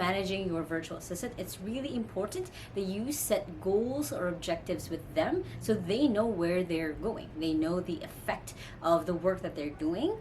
managing your virtual assistant, it's really important that you set goals or objectives with them so they know where they're going. They know the effect of the work that they're doing.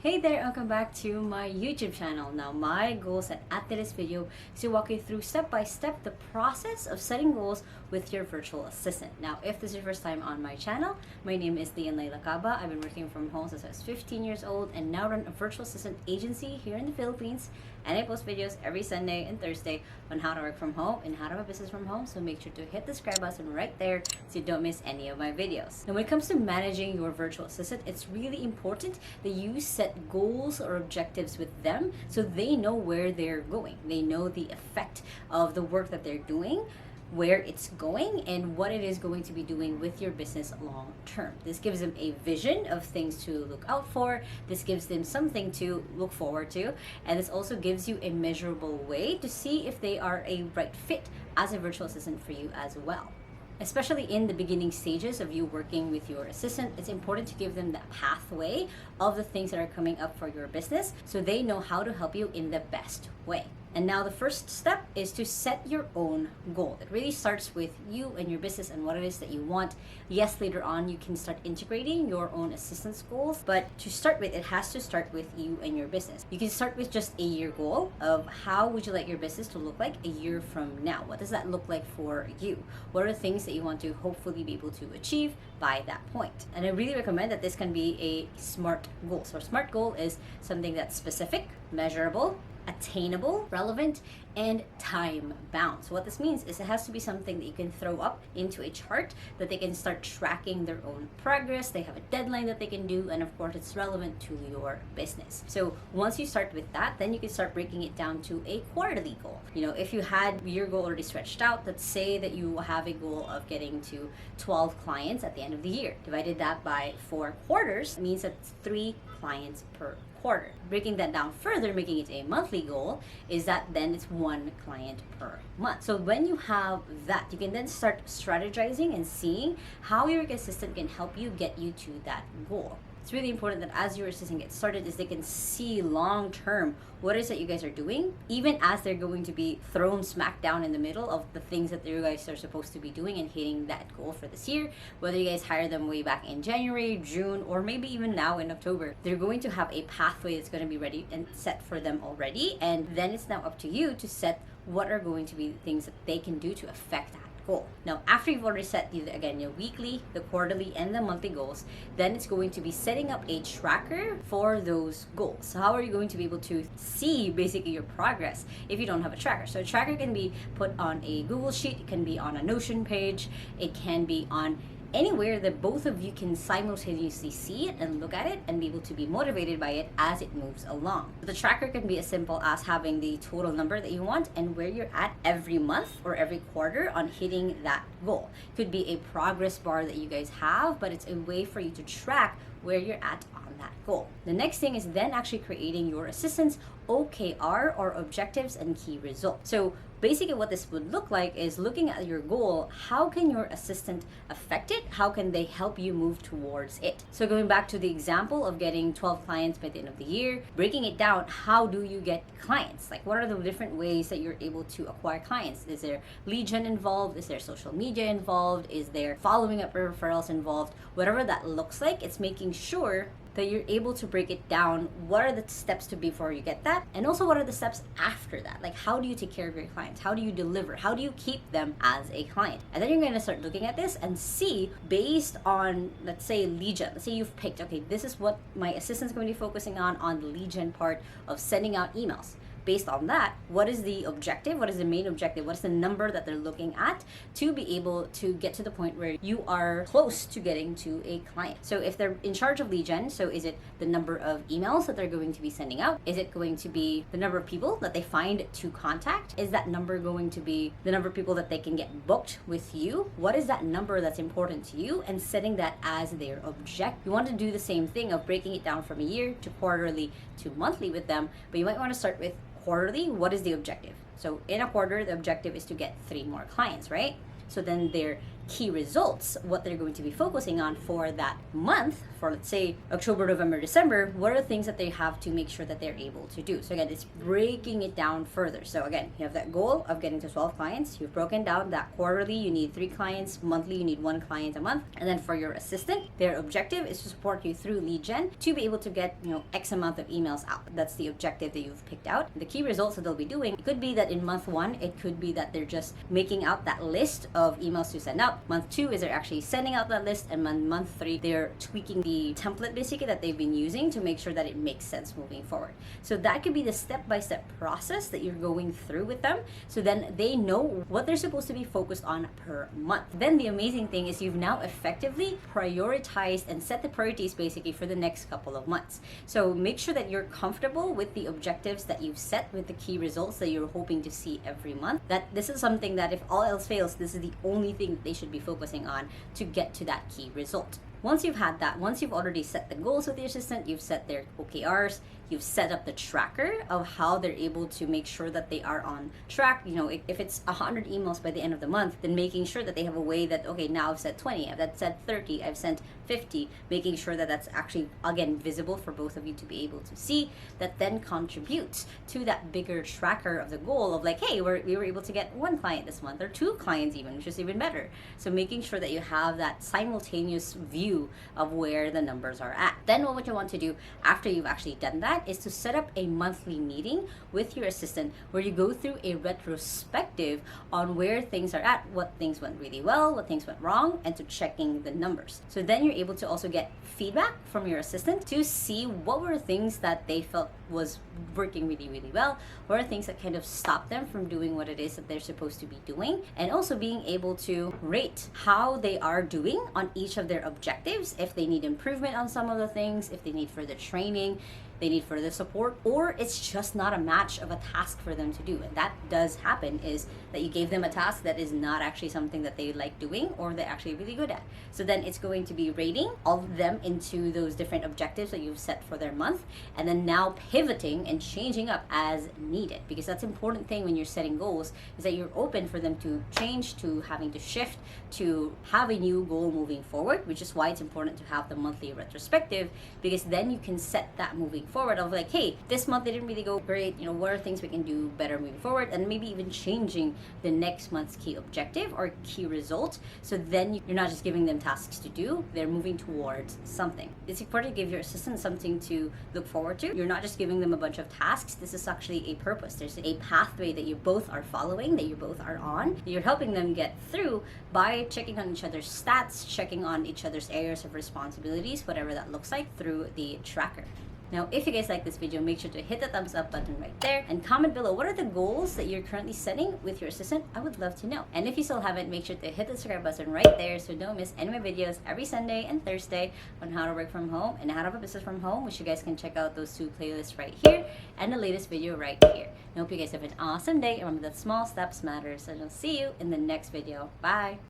Hey there, welcome back to my YouTube channel. Now, my goals at this video is to walk you through step by step the process of setting goals with your virtual assistant. Now, if this is your first time on my channel, my name is Lacaba. I've been working from home since I was 15 years old and now run a virtual assistant agency here in the Philippines. And I post videos every Sunday and Thursday on how to work from home and how to have a business from home. So make sure to hit the subscribe button right there so you don't miss any of my videos. Now, when it comes to managing your virtual assistant, it's really important that you set goals or objectives with them so they know where they're going. They know the effect of the work that they're doing, where it's going, and what it is going to be doing with your business long term. This gives them a vision of things to look out for. This gives them something to look forward to, and this also gives you a measurable way to see if they are a right fit as a virtual assistant for you as well. Especially in the beginning stages of you working with your assistant, it's important to give them that pathway of the things that are coming up for your business so they know how to help you in the best way. And now the first step is to set your own goal. It really starts with you and your business and what it is that you want. Yes, later on you can start integrating your own assistant's goals, but to start with, it has to start with you and your business. You can start with just a year goal of how would you like your business to look like a year from now? What does that look like for you? What are the things that you want to hopefully be able to achieve by that point? And I really recommend that this can be a SMART goal. So a SMART goal is something that's specific, measurable, attainable, relevant, and time bound. So what this means is it has to be something that you can throw up into a chart that they can start tracking their own progress. They have a deadline that they can do, and of course it's relevant to your business. So once you start with that, then you can start breaking it down to a quarterly goal. You know, if you had your goal already stretched out, let's say that you have a goal of getting to 12 clients at the end of the year. Divided that by 4 quarters means that's 3 clients per quarter. Breaking that down further, making it a monthly goal, is that then it's 1 client per month. So when you have that, you can then start strategizing and seeing how your assistant can help you get you to that goal. It's really important that as your assistant gets started is they can see long term what it is that you guys are doing, even as they're going to be thrown smack down in the middle of the things that you guys are supposed to be doing and hitting that goal for this year. Whether you guys hire them way back in January, June, or maybe even now in October, they're going to have a pathway that's going to be ready and set for them already. And then it's now up to you to set what are going to be the things that they can do to affect that goal. Now, after you've already set again your weekly, the quarterly, and the monthly goals, then it's going to be setting up a tracker for those goals. So how are you going to be able to see basically your progress if you don't have a tracker? So a tracker can be put on a Google Sheet, it can be on a Notion page, it can be on anywhere that both of you can simultaneously see it and look at it and be able to be motivated by it as it moves along. The tracker can be as simple as having the total number that you want and where you're at every month or every quarter on hitting that goal. It could be a progress bar that you guys have, but it's a way for you to track where you're at on that goal. The next thing is then actually creating your assistant's OKR, or objectives and key results. So basically what this would look like is looking at your goal, how can your assistant affect it? How can they help you move towards it? So going back to the example of getting 12 clients by the end of the year, breaking it down, how do you get clients? Like, what are the different ways that you're able to acquire clients? Is there lead gen involved? Is there social media involved? Is there following up referrals involved? Whatever that looks like, it's making sure that you're able to break it down. What are the steps to before you get that? And also, what are the steps after that? Like, how do you take care of your clients? How do you deliver? How do you keep them as a client? And then you're going to start looking at this and see, based on, let's say, lead gen. Let's say you've picked, okay, this is what my assistant's going to be focusing on the lead gen part of sending out emails. Based on that, what is the objective? What is the main objective? What is the number that they're looking at to be able to get to the point where you are close to getting to a client? So if they're in charge of lead gen, so is it the number of emails that they're going to be sending out? Is it going to be the number of people that they find to contact? Is that number going to be the number of people that they can get booked with you? What is that number that's important to you? And setting that as their objective. You want to do the same thing of breaking it down from a year to quarterly to monthly with them, but you might want to start with quarterly. What is the objective? So in a quarter, the objective is to get 3 more clients, right? So then their key results, what they're going to be focusing on for that month, for let's say October, November, December, what are the things that they have to make sure that they're able to do. So again, it's breaking it down further. So again, you have that goal of getting to 12 clients. You've broken down that quarterly, you need 3 clients, monthly, you need 1 client a month. And then for your assistant, their objective is to support you through lead gen to be able to get, X amount of emails out. That's the objective that you've picked out. The key results that they'll be doing, it could be that in month 1, it could be that they're just making out that list of emails to send out. Month 2 is they're actually sending out that list, and month 3 they're tweaking the template basically that they've been using to make sure that it makes sense moving forward. So that could be the step-by-step process that you're going through with them, so then they know what they're supposed to be focused on per month. Then the amazing thing is you've now effectively prioritized and set the priorities basically for the next couple of months. So make sure that you're comfortable with the objectives that you've set, with the key results that you're hoping to see every month, that this is something that if all else fails, this is the only thing that they should be focusing on to get to that key result. Once you've had that, once you've already set the goals with your assistant, you've set their OKRs, you've set up the tracker of how they're able to make sure that they are on track. If it's 100 emails by the end of the month, then making sure that they have a way that, okay, now I've sent 20, I've sent 30, I've sent 50, making sure that that's actually, again, visible for both of you to be able to see, that then contributes to that bigger tracker of the goal of like, hey, we were able to get 1 client this month, or 2 clients even, which is even better. So making sure that you have that simultaneous view of where the numbers are at. Then what you want to do after you've actually done that is to set up a monthly meeting with your assistant where you go through a retrospective on where things are at, what things went really well, what things went wrong, and to checking the numbers. So then you're able to also get feedback from your assistant to see what were things that they felt was working really, really well, what are things that kind of stop them from doing what it is that they're supposed to be doing, and also being able to rate how they are doing on each of their objectives, if they need improvement on some of the things, if they need further training, they need further support, or it's just not a match of a task for them to do. And that does happen, is that you gave them a task that is not actually something that they like doing or they're actually really good at. So then it's going to be rating all of them into those different objectives that you've set for their month, and then now pivoting and changing up as needed, because that's an important thing when you're setting goals, is that you're open for them to change, to having to shift, to have a new goal moving forward, which is why it's important to have the monthly retrospective, because then you can set that moving forward of like, hey, this month they didn't really go great, what are things we can do better moving forward, and maybe even changing the next month's key objective or key result. So then you're not just giving them tasks to do, they're moving towards something. It's important to give your assistant something to look forward to. You're not just giving them a bunch of tasks. This is actually a purpose. There's a pathway that you both are following, that you both are on. You're helping them get through by checking on each other's stats, checking on each other's areas of responsibilities, whatever that looks like, through the tracker. Now, if you guys like this video, make sure to hit the thumbs up button right there and comment below what are the goals that you're currently setting with your assistant. I would love to know. And if you still haven't, make sure to hit the subscribe button right there so don't miss any of my videos every Sunday and Thursday on how to work from home and how to have a business from home, which you guys can check out those 2 playlists right here and the latest video right here. I hope you guys have an awesome day. Remember that small steps matter. So I'll see you in the next video. Bye!